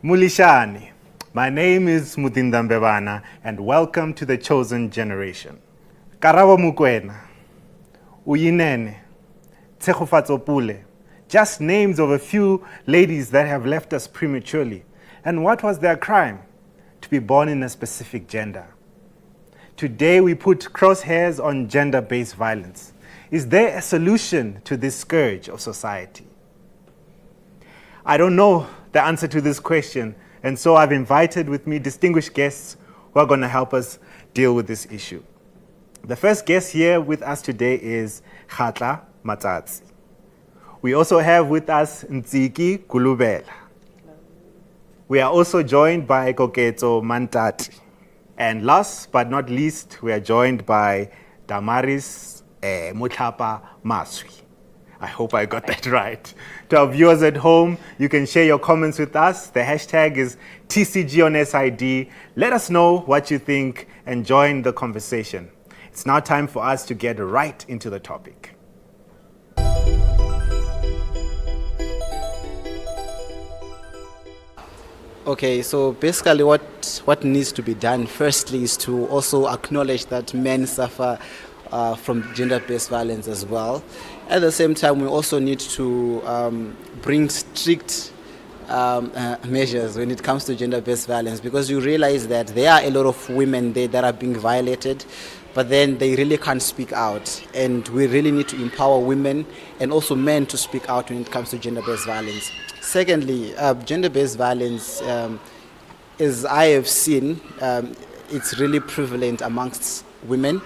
Mulishani, my name is Mutindambebana and welcome to the Chosen Generation. Karabo Mukwena, Uyinene, Tsegofatsopule, just names of a few ladies that have left us prematurely. And what was their crime? To be born in a specific gender. Today we put crosshairs on gender-based violence. Is there a solution to this scourge of society? I don't know the answer to this question, and so I've invited with me distinguished guests who are going to help us deal with this issue. The first guest here with us today is Khatla Matsatsi. We also have with us Ntsiki Kulubela. We are also joined by Koketso Mantati. And last but not least, we are joined by Damaris Mutlapa Maswi. I hope I got that right. To our viewers at home, you can share your comments with us. The hashtag is TCG on SID. Let us know what you think and join the conversation. It's now time for us to get right into the topic. Okay, so basically what needs to be done firstly is to also acknowledge that men suffer from gender-based violence as well. At the same time, we also need to bring strict measures when it comes to gender-based violence, because you realize that there are a lot of women there that are being violated, but then they really can't speak out. And we really need to empower women and also men to speak out when it comes to gender-based violence. Secondly, gender-based violence, as I have seen, it's really prevalent amongst women.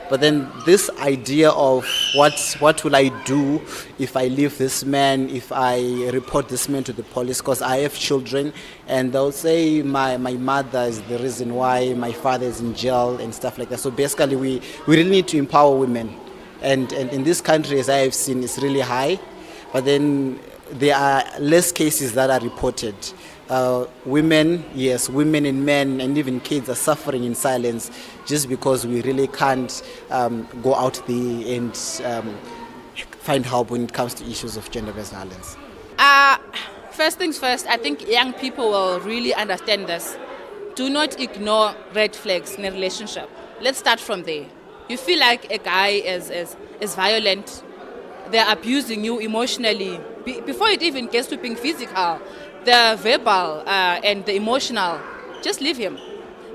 But then this idea of what will I do if I leave this man, if I report this man to the police, because I have children, and they'll say my mother is the reason why my father is in jail and stuff like that. So basically we really need to empower women. And in this country, as I have seen, it's really high, but then there are less cases that are reported. Women and men and even kids are suffering in silence just because we really can't go out there and find help when it comes to issues of gender-based violence. First things first, I think young people will really understand this. Do not ignore red flags in a relationship. Let's start from there. You feel like a guy is violent, they're abusing you emotionally. Before it even gets to being physical, the verbal and the emotional, just leave him.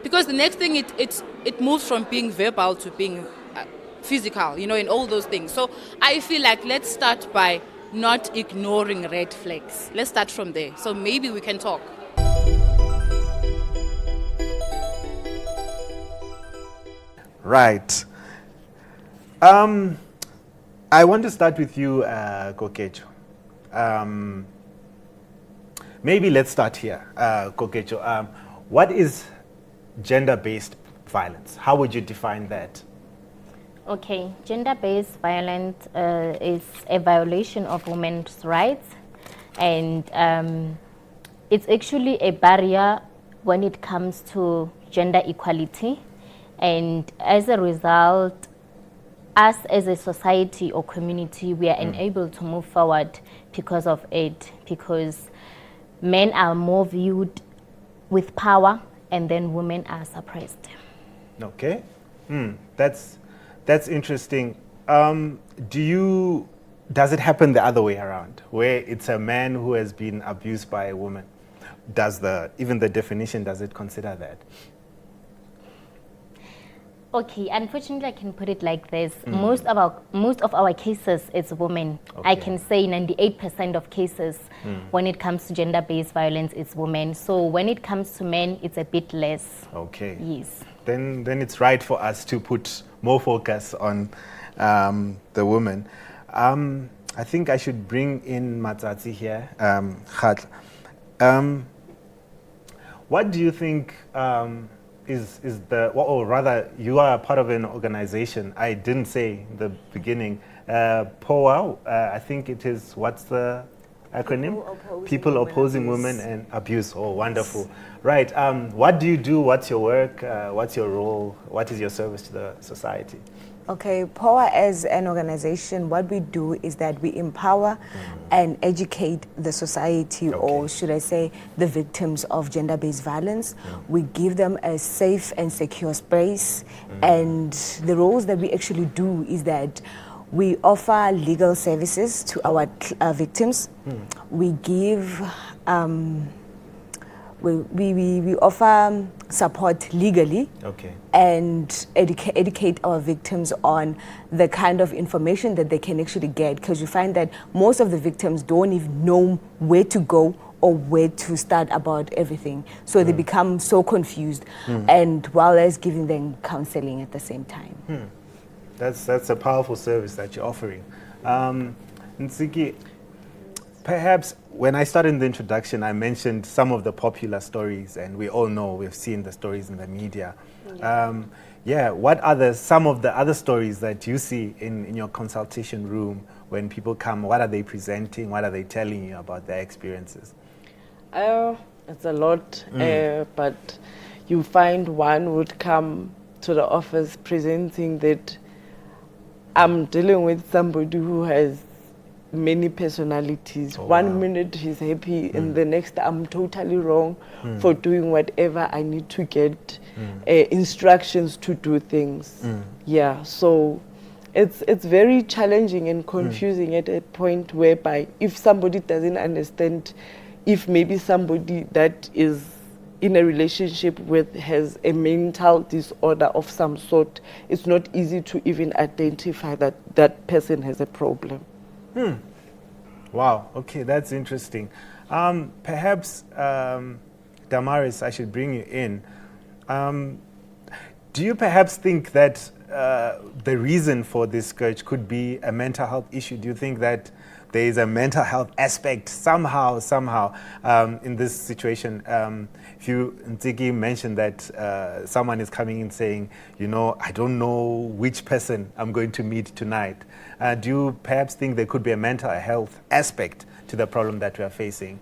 Because the next thing, it moves from being verbal to being physical, and all those things. So I feel like let's start by not ignoring red flags. Let's start from there. So maybe we can talk. Right. I want to start with you, Kokecho. Maybe let's start here, Kokecho. What is gender-based violence? How would you define that? Okay, gender-based violence is a violation of women's rights, and it's actually a barrier when it comes to gender equality. And as a result, us as a society or community, we are unable to move forward because of it, because men are more viewed with power and then women are suppressed. Okay, that's interesting. Does it happen the other way around, where it's a man who has been abused by a woman? Even the definition, does it consider that? Okay, unfortunately, I can put it like this. Most of our cases, it's women. Okay. I can say 98% of cases, when it comes to gender-based violence, it's women. So when it comes to men, it's a bit less. Okay. Yes. Then it's right for us to put more focus on the women. I think I should bring in Matsatsi here, Khatla. What do you think? Or rather, you are part of an organization. I didn't say in the beginning. POA, I think it is, what's the acronym? People Opposing Women and Abuse. Oh, wonderful. Right. What do you do? What's your work? What's your role? What is your service to the society? Okay, POA as an organization, what we do is that we empower and educate the society, or should I say, the victims of gender-based violence. We give them a safe and secure space, and the roles that we actually do is that we offer legal services to our victims. We give we offer support legally, and educate our victims on the kind of information that they can actually get, because you find that most of the victims don't even know where to go or where to start about everything. So they become so confused, and while as giving them counseling at the same time. That's a powerful service that you're offering. Nsiki, perhaps when I started in the introduction, I mentioned some of the popular stories, and we all know, we've seen the stories in the media. What are some of the other stories that you see in your consultation room when people come? What are they presenting? What are they telling you about their experiences? It's a lot, but you find one would come to the office presenting that I'm dealing with somebody who has many personalities. One minute he's happy, and the next I'm totally wrong for doing whatever I need to get instructions to do things. Yeah, so it's very challenging and confusing at a point whereby if somebody doesn't understand, if maybe somebody that is in a relationship with has a mental disorder of some sort, it's not easy to even identify that that person has a problem. Wow, okay, that's interesting. Perhaps, Damaris, I should bring you in. Do you perhaps think that the reason for this scourge could be a mental health issue? Do you think that there is a mental health aspect somehow in this situation? Ntiki mentioned that someone is coming in saying, I don't know which person I'm going to meet tonight. Do you perhaps think there could be a mental health aspect to the problem that we are facing?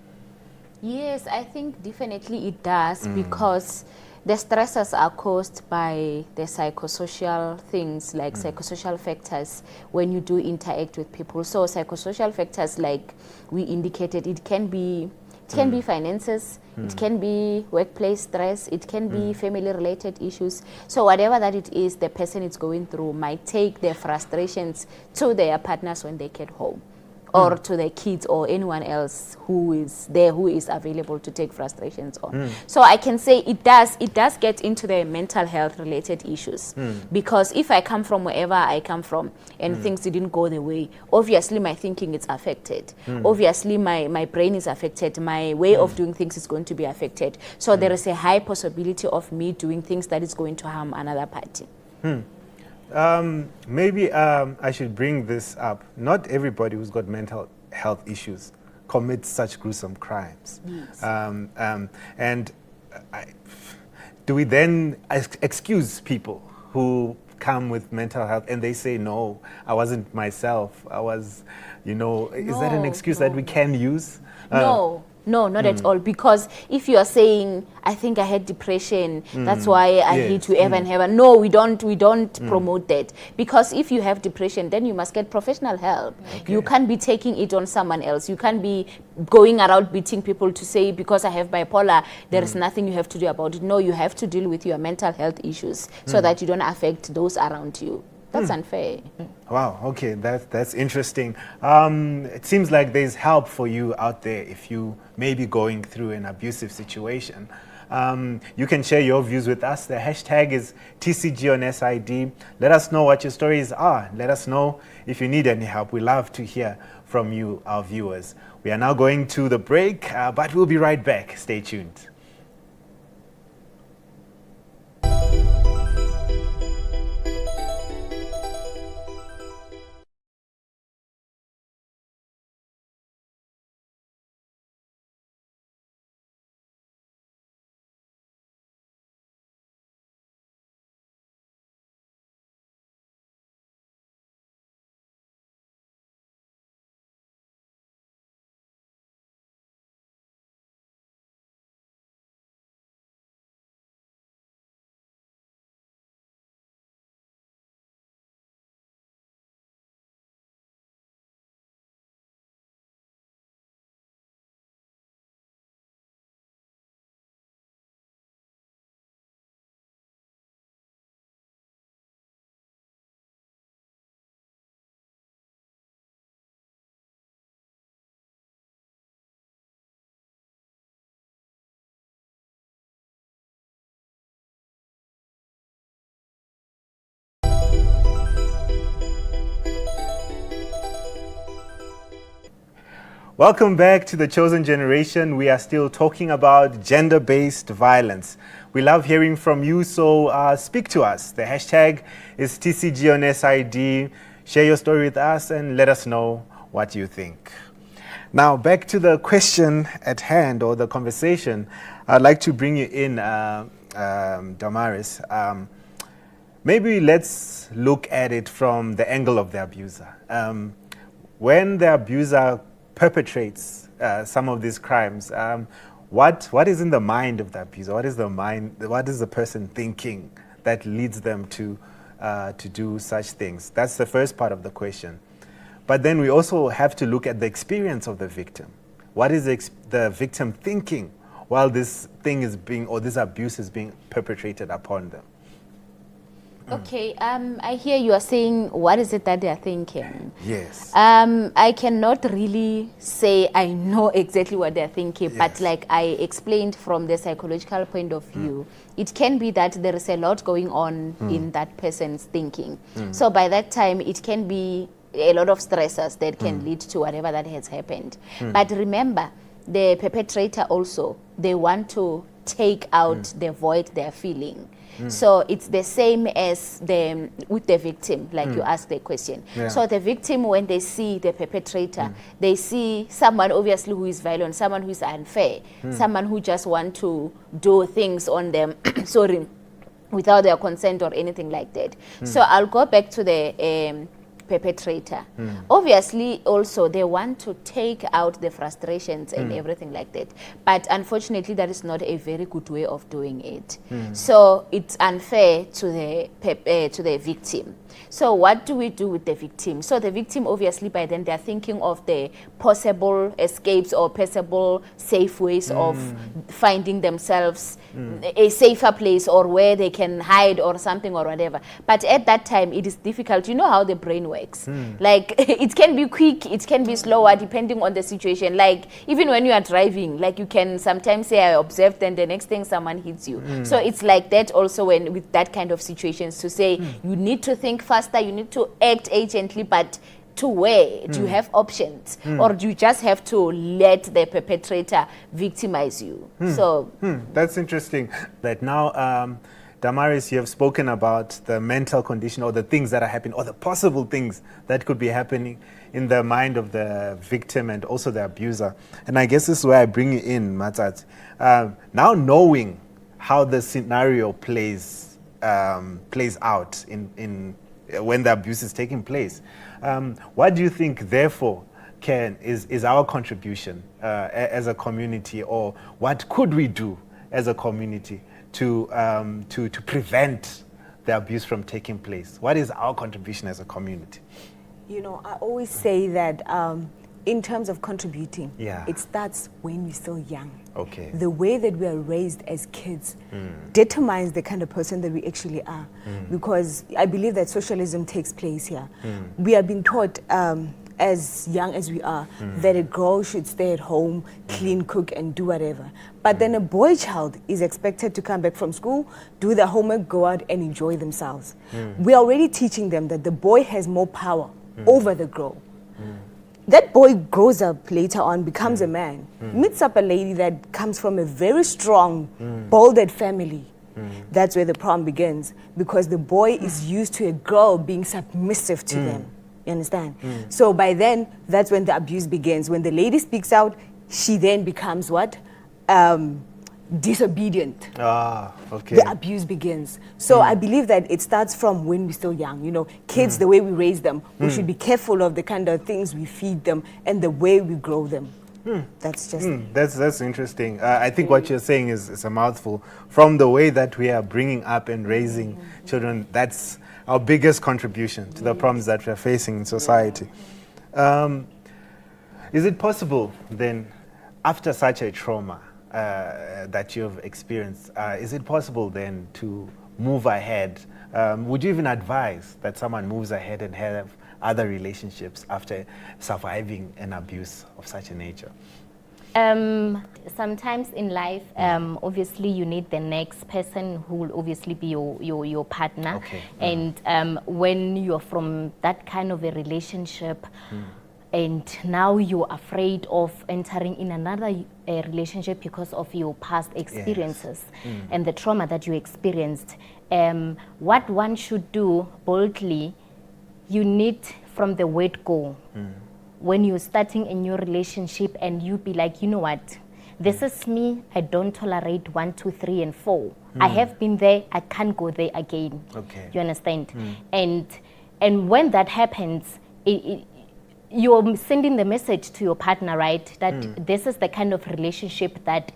Yes, I think definitely it does, because the stresses are caused by the psychosocial things, like psychosocial factors when you do interact with people. So psychosocial factors, like we indicated, it can be finances, it can be workplace stress, it can be family-related issues. So whatever that it is the person is going through might take their frustrations to their partners when they get home, or to their kids or anyone else who is there, who is available to take frustrations on. So I can say it does get into the mental health related issues, because if I come from wherever I come from and things didn't go the way, obviously my thinking is affected. Obviously my brain is affected, my way of doing things is going to be affected. So there is a high possibility of me doing things that is going to harm another party. Maybe I should bring this up. Not everybody who's got mental health issues commits such gruesome crimes. Yes. Do we then excuse people who come with mental health and they say, no, I wasn't myself, I was, is that an excuse that we can use? No, not at all. Because if you are saying, I think I had depression, that's why I hate to heaven. No, we don't promote that. Because if you have depression, then you must get professional help. You can't be taking it on someone else. You can't be going around beating people to say, because I have bipolar, there is nothing you have to do about it. No, you have to deal with your mental health issues so that you don't affect those around you. That's unfair. Wow, okay, that's interesting. It seems like there's help for you out there if you may be going through an abusive situation. You can share your views with us. The hashtag is TCG on SID. Let us know what your stories are. Let us know if you need any help. We love to hear from you, our viewers. We are now going to the break, but we'll be right back. Stay tuned. Welcome back to The Chosen Generation. We are still talking about gender-based violence. We love hearing from you, so speak to us. The hashtag is TCG on SID. Share your story with us and let us know what you think. Now, back to the question at hand, or the conversation. I'd like to bring you in, Damaris. Maybe let's look at it from the angle of the abuser. When the abuser perpetrates some of these crimes, what is in the mind of the abuser? What is the person thinking that leads them to do such things? That's the first part of the question. But then we also have to look at the experience of the victim. What is the victim thinking while this thing is being, or this abuse is being perpetrated upon them? Okay, I hear you are saying, what is it that they are thinking? Yes. I cannot really say I know exactly what they're thinking, Yes. but like I explained from the psychological point of view, it can be that there is a lot going on in that person's thinking. So by that time, it can be a lot of stressors that can lead to whatever that has happened. But remember, the perpetrator also, they want to take out the void they're feeling. So it's the same as with the victim, like you asked the question. Yeah. So the victim, when they see the perpetrator, they see someone obviously who is violent, someone who is unfair, someone who just want to do things on them, sorry, without their consent or anything like that. So I'll go back to the perpetrator. Obviously, also, they want to take out the frustrations and everything like that. But unfortunately, that is not a very good way of doing it. So it's unfair to the victim. So what do we do with the victim? So the victim, obviously, by then they're thinking of the possible escapes or possible safe ways of finding themselves a safer place, or where they can hide or something or whatever. But at that time, it is difficult. You know how the brain works. Like, it can be quick, it can be slower, depending on the situation. Like, even when you are driving, like, you can sometimes say, I observed, and the next thing someone hits you. So it's like that also when with that kind of situations, to say you need to think faster, you need to act urgently, but to where? Do you have options? Or do you just have to let the perpetrator victimize you? So That's interesting. That now, Damaris, you have spoken about the mental condition, or the things that are happening, or the possible things that could be happening in the mind of the victim and also the abuser. And I guess this is where I bring you in, Matsat. Now knowing how the scenario plays out in when the abuse is taking place, what do you think, therefore, is our contribution as a community, or what could we do as a community to prevent the abuse from taking place? What is our contribution as a community? You know, I always say that in terms of contributing, Yeah. it starts when we're still young. Okay. The way that we are raised as kids determines the kind of person that we actually are. Because I believe that socialism takes place here. We are being taught as young as we are that a girl should stay at home, clean, cook, and do whatever. But then a boy child is expected to come back from school, do their homework, go out and enjoy themselves. We are already teaching them that the boy has more power over the girl. That boy grows up later on, becomes a man, meets up a lady that comes from a very strong, bolded family. That's where the problem begins, because the boy is used to a girl being submissive to them. You understand? So by then, that's when the abuse begins. When the lady speaks out, she then becomes what? Disobedient. Okay. The abuse begins. So I believe that it starts from when we're still young. You know, kids, the way we raise them, we should be careful of the kind of things we feed them and the way we grow them. That's just That's interesting. I think what you're saying is a mouthful. From the way that we are bringing up and raising children, that's our biggest contribution to the problems that we're facing in society. Is it possible then, after such a trauma that you've experienced, is it possible then to move ahead? Would you even advise that someone moves ahead and have other relationships after surviving an abuse of such a nature? Sometimes in life, obviously you need the next person who will obviously be your partner. Okay. And when you're from that kind of a relationship, and now you're afraid of entering in another relationship because of your past experiences and the trauma that you experienced. What one should do boldly, you need from the word go. When you're starting a new relationship and you be like, you know what, this is me, I don't tolerate 1, 2, 3, and 4. I have been there, I can't go there again. Okay. You understand? And when that happens, you're sending the message to your partner, right? That this is the kind of relationship that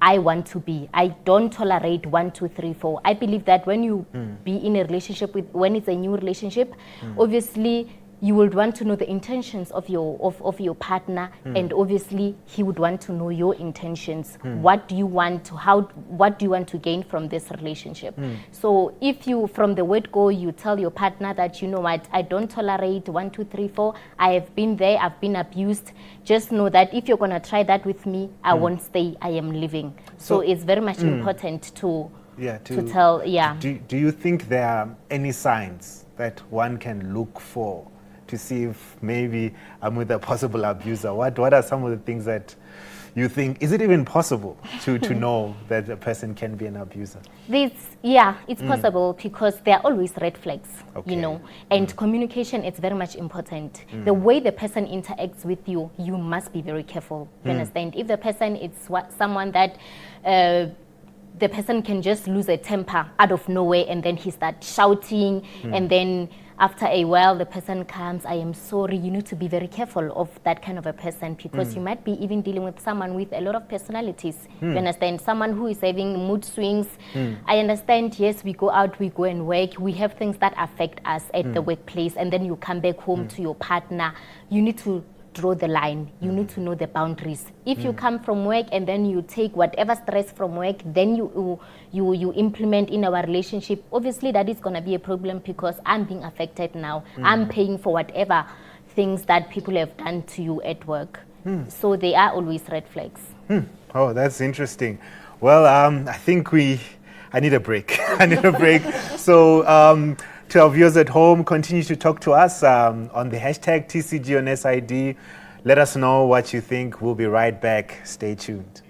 I want to be. I don't tolerate 1, 2, 3, 4. I believe that when you be in a relationship when it's a new relationship, obviously you would want to know the intentions of your partner, and obviously he would want to know your intentions. What do you want to gain from this relationship? So if you, from the word go, you tell your partner that, you know what, I don't tolerate 1, 2, 3, 4. I have been there, I've been abused. Just know that if you're gonna try that with me, I won't stay, I am leaving. So it's very much important to tell. Do you think there are any signs that one can look for to see if maybe I'm with a possible abuser? What are some of the things that you think, is it even possible to know that a person can be an abuser? It's possible, because there are always red flags, Okay. you know, and communication is very much important. The way the person interacts with you, you must be very careful. You understand? If the person is someone that the person can just lose a temper out of nowhere, and then he starts shouting, and then after a while the person comes, I am sorry. You need to be very careful of that kind of a person, because you might be even dealing with someone with a lot of personalities. You understand? Someone who is having mood swings. I understand, yes, we go out, we go and work, we have things that affect us at the workplace, and then you come back home to your partner. You need to draw the line. You need to know the boundaries. If you come from work and then you take whatever stress from work, then you implement in our relationship, obviously that is going to be a problem, because I'm being affected now. I'm paying for whatever things that people have done to you at work. So they are always red flags. Oh, that's interesting. Well, I think I need a break. I need a break. So to our viewers at home, continue to talk to us on the hashtag TCG on SID. Let us know what you think. We'll be right back. Stay tuned.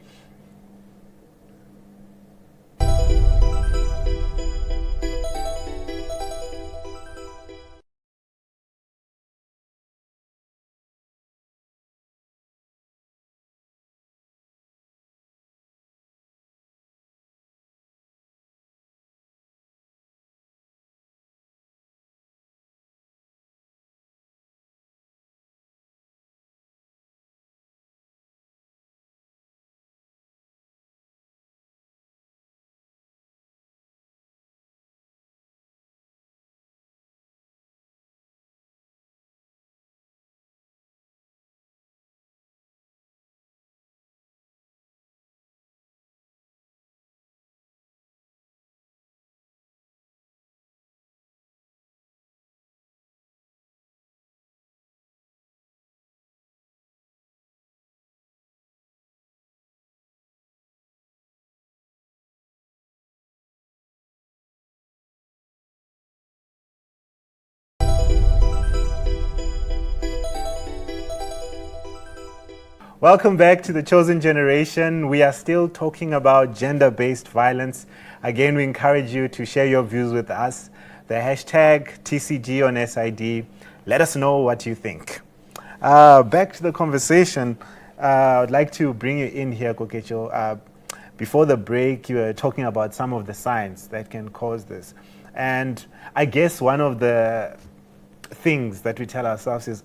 Welcome back to The Chosen Generation. We are still talking about gender-based violence. Again, we encourage you to share your views with us. The hashtag TCG on SID. Let us know what you think. Back to the conversation. I would like to bring you in here, Kokecho. Before the break, you were talking about some of the signs that can cause this. And I guess one of the things that we tell ourselves is,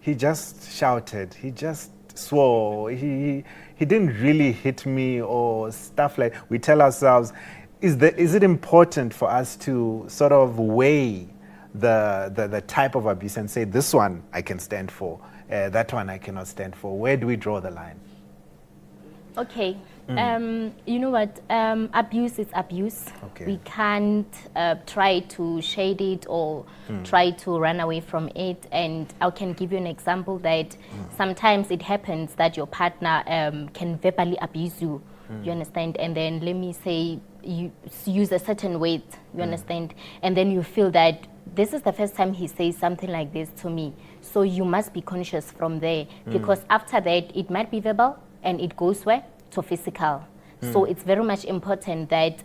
he just shouted, he just swore, he didn't really hit me, or stuff like. We tell ourselves, is it important for us to sort of weigh the type of abuse and say, this one I can stand for, that one I cannot stand for? Where do we draw the line? Okay. You know what? Abuse is abuse. Okay. We can't try to shade it or try to run away from it. And I can give you an example that sometimes it happens that your partner can verbally abuse you. you understand, and then let me say you use a certain word, you understand, and then you feel that this is the first time he says something like this to me, so you must be conscious from there, because after that it might be verbal and it goes where to physical. So it's very much important that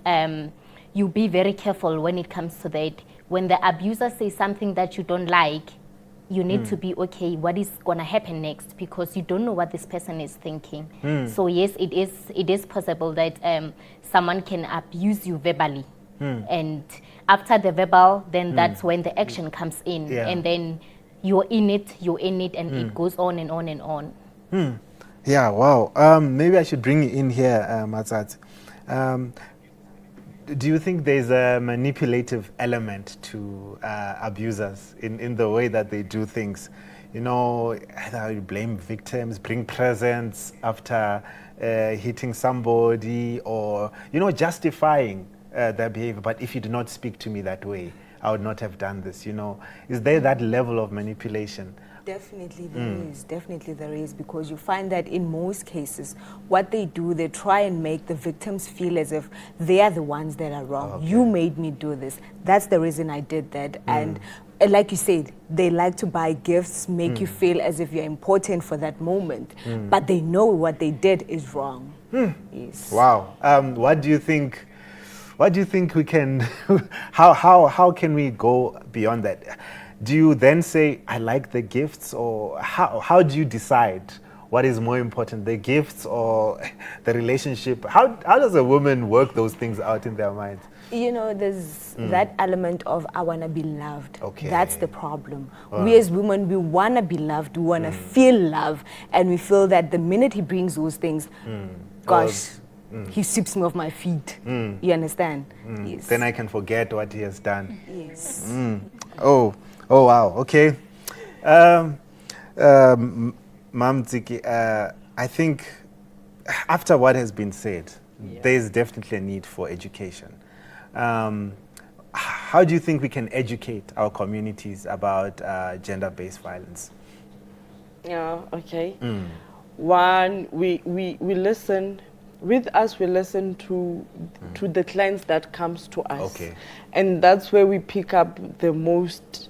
you be very careful when it comes to that. When the abuser says something that you don't like, you need to be okay, what is going to happen next, because you don't know what this person is thinking. So yes, it is possible that someone can abuse you verbally, and after the verbal, then that's when the action comes in, and then you're in it, and it goes on and on and on. Yeah, wow. Maybe I should bring you in here, Matsat. Do you think there's a manipulative element to abusers in the way that they do things? You know, either you blame victims, bring presents after hitting somebody, or, you know, justifying their behavior. But if you do not speak to me that way, I would not have done this, you know. Is there that level of manipulation? Definitely there is, because you find that in most cases, what they do, they try and make the victims feel as if they are the ones that are wrong. Okay. You made me do this. That's the reason I did that. And like you said, they like to buy gifts, make you feel as if you're important for that moment. But they know what they did is wrong. Yes. Wow. What do you think we can, how can we go beyond that? Do you then say, I like the gifts, or how do you decide what is more important, the gifts or the relationship? How does a woman work those things out in their minds? You know, there's that element of I want to be loved. Okay. That's the problem. We as women, we want to be loved, we want to feel love, and we feel that the minute he brings those things, gosh, he sweeps me off my feet. You understand? Yes. Then I can forget what he has done. Yes. Oh wow, okay. Mam Tsiki, I think after what has been said, there is definitely a need for education. How do you think we can educate our communities about gender-based violence? Yeah, okay. One, we listen. With us, we listen to the clients that comes to us. Okay. And that's where we pick up the most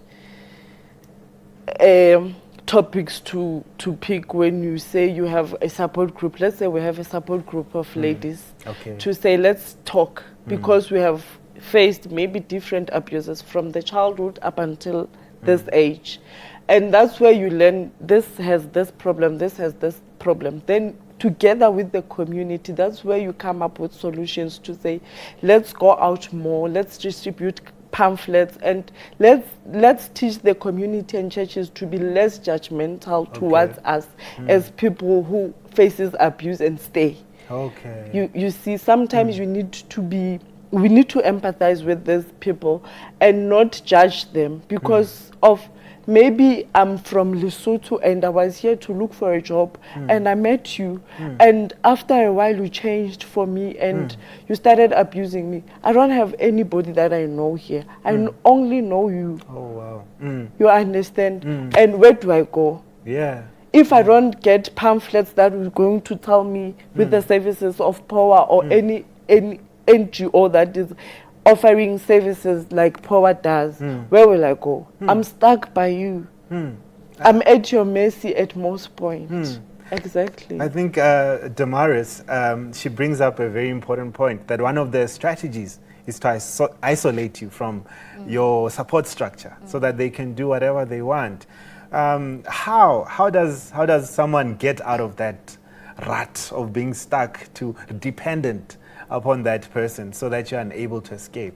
topics to pick. When you say you have a support group, let's say we have a support group of ladies, Okay. to say let's talk, because we have faced maybe different abuses from the childhood up until this age. And that's where you learn this has this problem, this has this problem. Then together with the community, that's where you come up with solutions to say, let's go out more, let's distribute pamphlets, and let's teach the community and churches to be less judgmental towards us as people who faces abuse and stay. Okay. You see, sometimes we need to empathize with these people and not judge them because of maybe I'm from Lesotho and I was here to look for a job and I met you and after a while you changed for me and you started abusing me. I don't have anybody that I know here. I only know you. Oh wow. You understand? And where do I go? Yeah. If I don't get pamphlets that are going to tell me with the services of power or any NGO that is offering services like Power does, where will I go? I'm stuck by you. I'm at your mercy at most points. Exactly. I think Damaris, she brings up a very important point, that one of the strategies is to isolate you from your support structure so that they can do whatever they want. How does someone get out of that rut of being stuck to dependent upon that person so that you're unable to escape?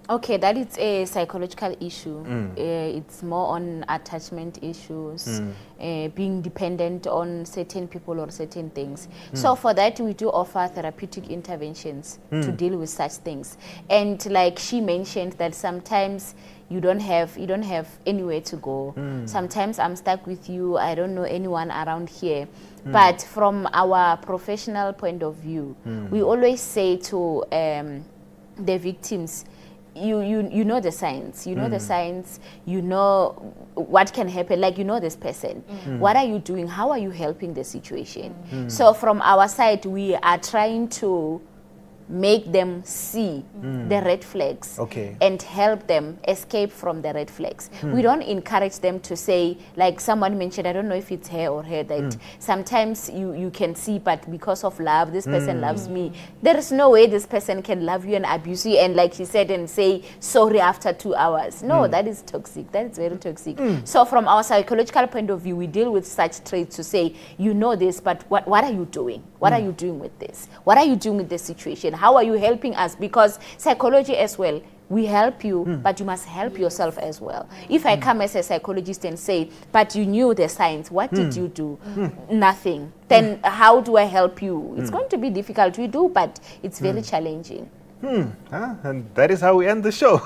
Okay, that is a psychological issue. It's more on attachment issues, being dependent on certain people or certain things. So for that, we do offer therapeutic interventions to deal with such things. And like she mentioned, that sometimes you don't have anywhere to go. Sometimes I'm stuck with you. I don't know anyone around here. But from our professional point of view, we always say to the victims, you know the signs. You know the signs. You know what can happen. Like, you know this person. What are you doing? How are you helping the situation? So from our side, we are trying to make them see the red flags and help them escape from the red flags. We don't encourage them to say, like someone mentioned, I don't know if it's her or her, that sometimes you can see, but because of love, this person loves me. There is no way this person can love you and abuse you and, like he said, and say sorry after 2 hours. No, that is toxic. That is very toxic. So from our psychological point of view, we deal with such traits to say, you know this, but what are you doing? What are you doing with this? What are you doing with this situation? How are you helping us? Because psychology as well, we help you, but you must help yourself as well. If I come as a psychologist and say, but you knew the signs, what did you do? Nothing. Then how do I help you? It's going to be difficult. We do, but it's very challenging. And that is how we end the show.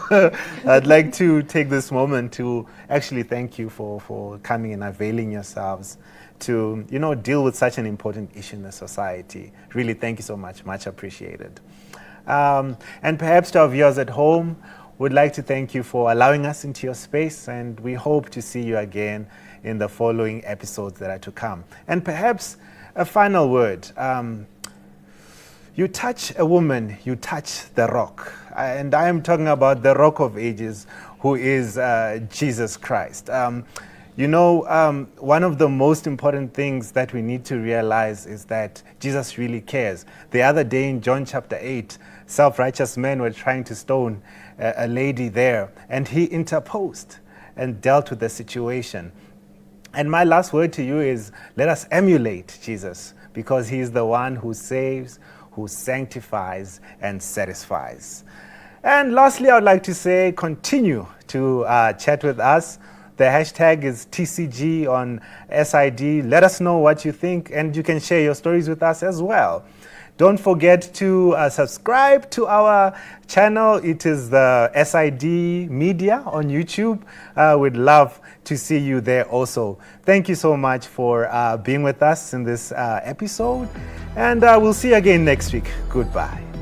I'd like to take this moment to actually thank you for coming and availing yourselves to, you know, deal with such an important issue in the society. Really, thank you so much. Much appreciated. And perhaps to our viewers at home, would like to thank you for allowing us into your space, and we hope to see you again in the following episodes that are to come. And perhaps a final word. You touch a woman, you touch the rock. And I am talking about the rock of ages, who is Jesus Christ. You know, one of the most important things that we need to realize is that Jesus really cares. The other day in John chapter 8, self-righteous men were trying to stone a lady there, and he interposed and dealt with the situation. And my last word to you is, let us emulate Jesus, because he is the one who saves, who sanctifies and satisfies. And lastly, I would like to say, continue to chat with us. The hashtag is TCG on SID. Let us know what you think, and you can share your stories with us as well. Don't forget to subscribe to our channel. It is the SID Media on YouTube. We'd love to see you there also. Thank you so much for being with us in this episode, and we'll see you again next week. Goodbye.